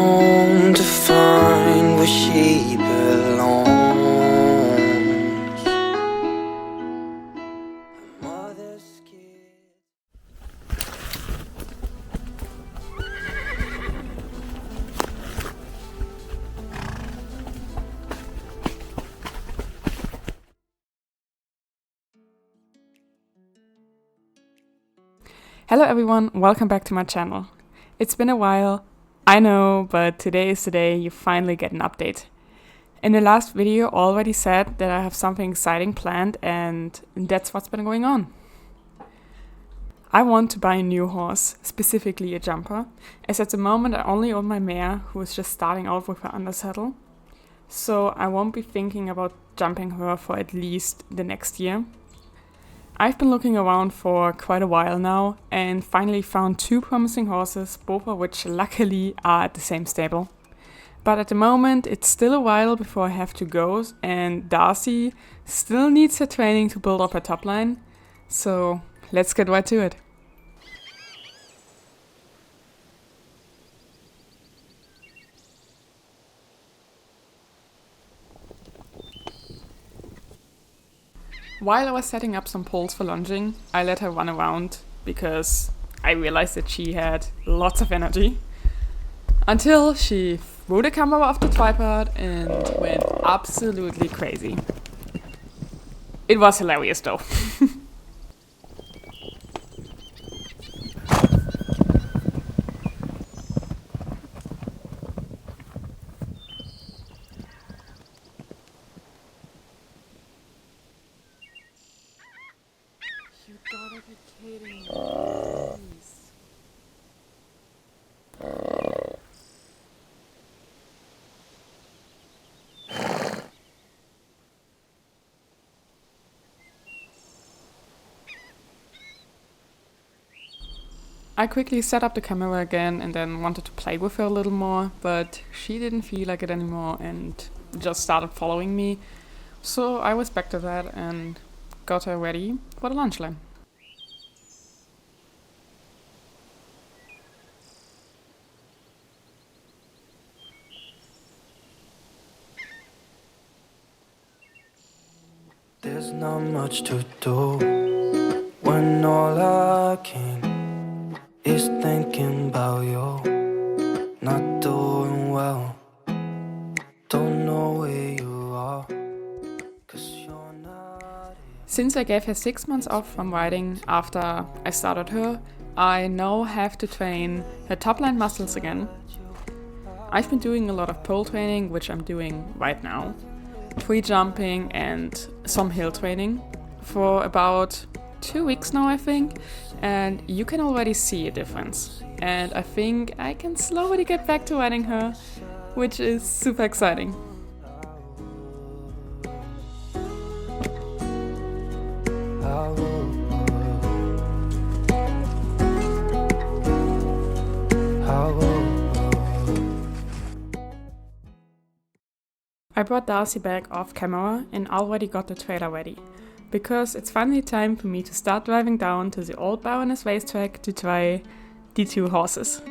home to find where she belongs. Her mother's kid. Hello everyone, welcome back to my channel. It's been a while, I know, but today is the day you finally get an update. In the last video I already said that I have something exciting planned, and that's what's been going on. I want to buy a new horse, specifically a jumper, as at the moment I only own my mare, who is just starting out with her undersaddle. So I won't be thinking about jumping her for at least the next year. I've been looking around for quite a while now and finally found two promising horses, both of which luckily are at the same stable. But at the moment it's still a while before I have to go, and Darcy still needs her training to build up her top line. So let's get right to it. While I was setting up some poles for lunging, I let her run around because I realized that she had lots of energy. Until she threw the camera off the tripod and went absolutely crazy. It was hilarious though. You gotta be kidding me, please. I quickly set up the camera again and then wanted to play with her a little more, but she didn't feel like it anymore and just started following me. So I was back to that and got her ready for the lunch line. There's not much to do when all I can is thinking about you. Not doing well, don't know where you are, 'cause you're not here. Since I gave her 6 months off from riding after I started her, I now have to train her top line muscles again. I've been doing a lot of pole training, which I'm doing right now, free jumping and some hill training for about 2 weeks now, I think, and you can already see a difference. And I think I can slowly get back to riding her, which is super exciting. I brought Darcy back off camera and already got the trailer ready, because it's finally time for me to start driving down to the old Baroness racetrack to try the two horses.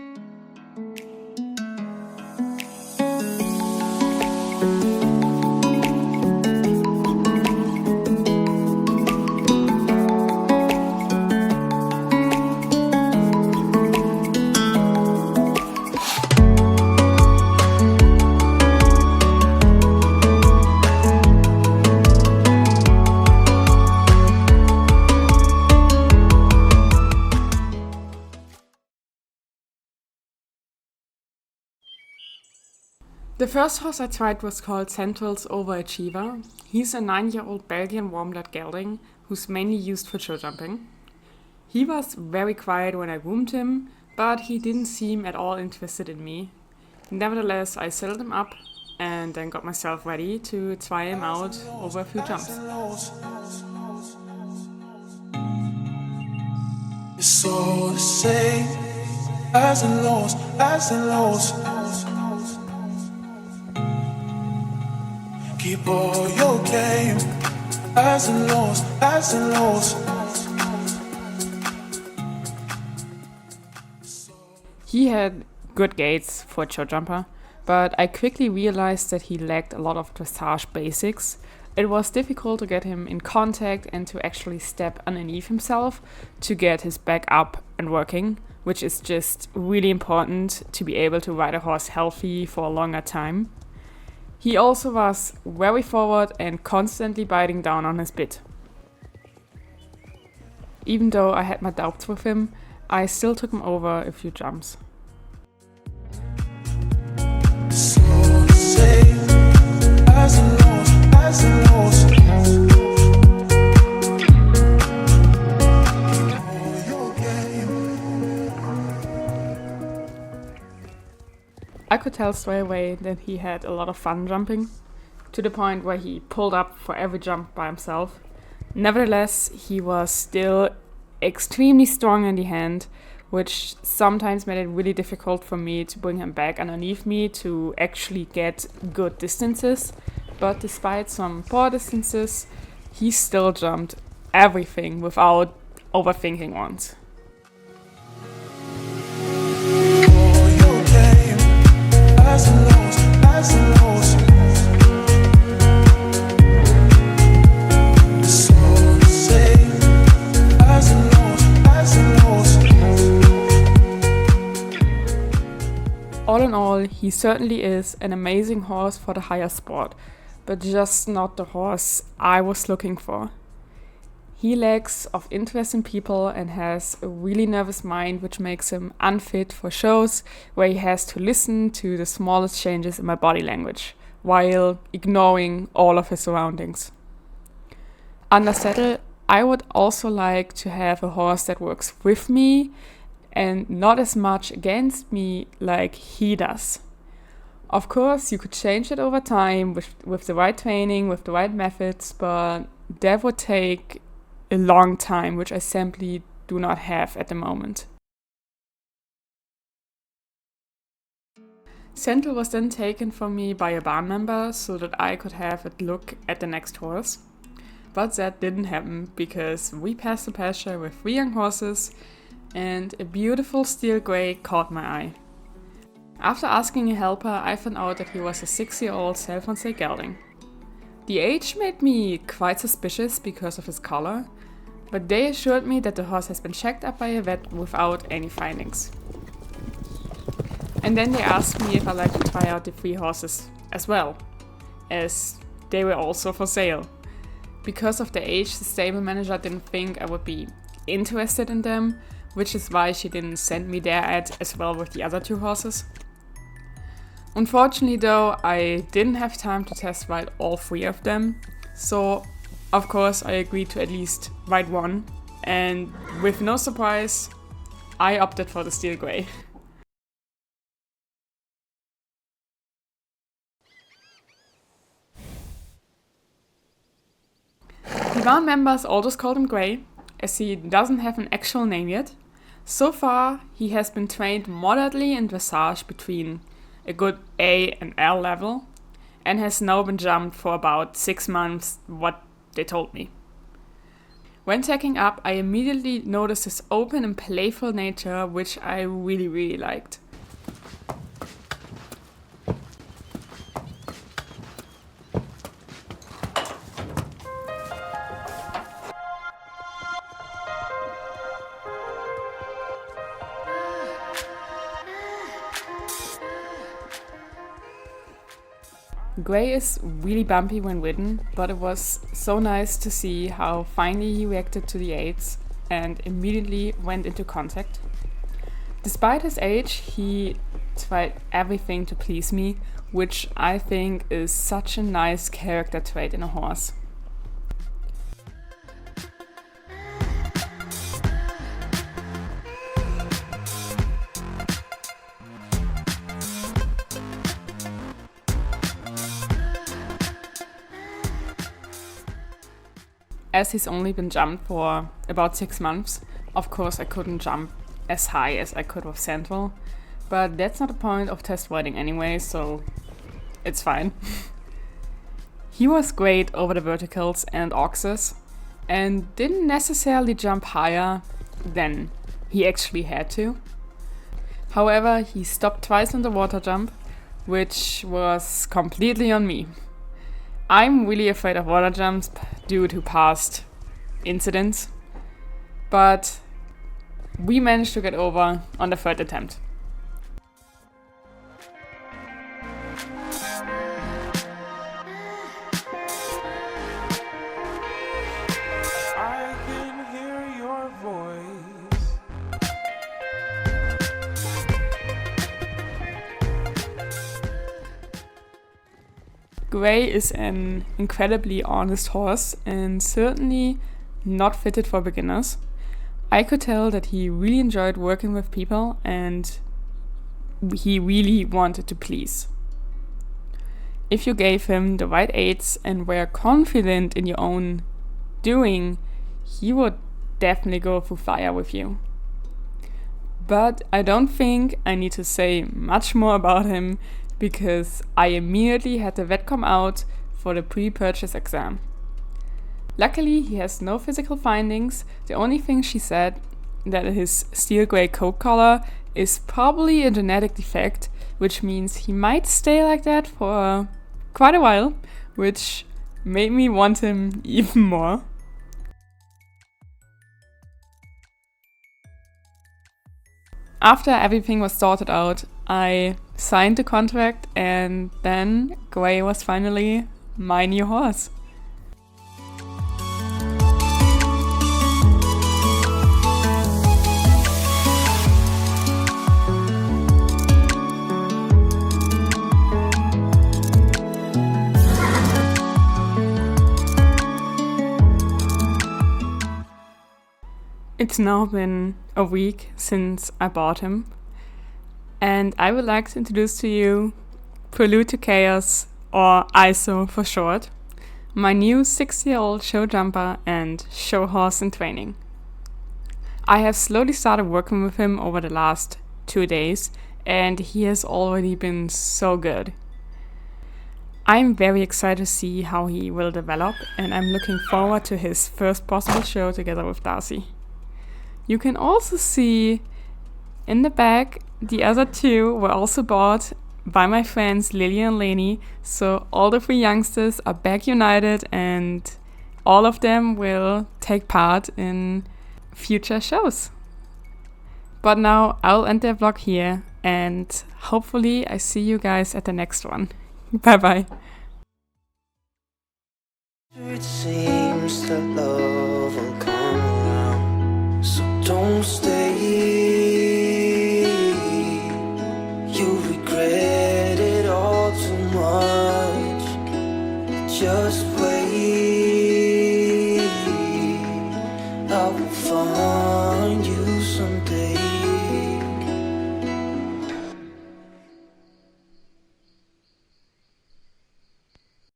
The first horse I tried was called Central's Overachiever. He's a 9-year-old Belgian warm-blood gelding who's mainly used for show jumping. He was very quiet when I groomed him, but he didn't seem at all interested in me. Nevertheless, I settled him up and then got myself ready to try him out over a few jumps. It's all the same, highs and lows, highs and lows. Keep all your game, highs and lows, highs and lows. He had good gaits for a short jumper, but I quickly realized that he lacked a lot of dressage basics. It was difficult to get him in contact and to actually step underneath himself to get his back up and working, which is just really important to be able to ride a horse healthy for a longer time. He also was very forward and constantly biting down on his bit. Even though I had my doubts with him, I still took him over a few jumps. So safe as a lost, as a lost. I could tell straight away that he had a lot of fun jumping, to the point where he pulled up for every jump by himself. Nevertheless, he was still extremely strong in the hand, which sometimes made it really difficult for me to bring him back underneath me to actually get good distances. But despite some poor distances, he still jumped everything without overthinking once. All in all, he certainly is an amazing horse for the higher sport, but just not the horse I was looking for. He lacks of interest in people and has a really nervous mind, which makes him unfit for shows where he has to listen to the smallest changes in my body language, while ignoring all of his surroundings. Under saddle, I would also like to have a horse that works with me and not as much against me like he does. Of course, you could change it over time with the right training, with the right methods, but that would take a long time, which I simply do not have at the moment. Central was then taken from me by a barn member so that I could have a look at the next horse. But that didn't happen because we passed the pasture with 3 young horses and a beautiful steel grey caught my eye. After asking a helper, I found out that he was a 6-year-old Self-on-Sale gelding. The age made me quite suspicious because of his color, but they assured me that the horse has been checked up by a vet without any findings. And then they asked me if I'd like to try out the 3 horses as well, as they were also for sale. Because of the age, the stable manager didn't think I would be interested in them, which is why she didn't send me their ad as well with the other 2 horses. Unfortunately though, I didn't have time to test ride all 3 of them, so of course I agreed to at least ride one, and with no surprise, I opted for the steel grey. The barn members all just called him Grey, as he doesn't have an actual name yet. So far, he has been trained moderately in dressage between a good A and L level, and has now been jumped for about 6 months, what they told me. When taking up, I immediately noticed his open and playful nature, which I really liked. Grey is really bumpy when ridden, but it was so nice to see how finally he reacted to the aids and immediately went into contact. Despite his age, he tried everything to please me, which I think is such a nice character trait in a horse. As he's only been jumped for about 6 months, of course I couldn't jump as high as I could with Central, but that's not the point of test riding anyway, so it's fine. He was great over the verticals and oxes, and didn't necessarily jump higher than he actually had to. However, he stopped twice on the water jump, which was completely on me. I'm really afraid of water jumps due to past incidents, but we managed to get over on the third attempt. I can hear your voice. Gray is an incredibly honest horse and certainly not fitted for beginners. I could tell that he really enjoyed working with people and he really wanted to please. If you gave him the right aids and were confident in your own doing, he would definitely go through fire with you. But I don't think I need to say much more about him because I immediately had the vet come out for the pre-purchase exam. Luckily, he has no physical findings. The only thing she said that his steel gray coat color is probably a genetic defect, which means he might stay like that for quite a while, which made me want him even more. After everything was sorted out, I signed the contract and then Gray was finally my new horse. It's now been a week since I bought him, and I would like to introduce to you Prelude to Chaos, or ISO for short, my new 6-year-old show jumper and show horse in training. I have slowly started working with him over the last 2 days, and he has already been so good. I'm very excited to see how he will develop, and I'm looking forward to his first possible show together with Darcy. You can also see in the back the other two were also bought by my friends Lily and Lainey, so all the 3 youngsters are back united and all of them will take part in future shows. But now I'll end the vlog here and hopefully I see you guys at the next one. Bye bye. It seems that love will come around, so don't stay. You regret it all too much. Just wait.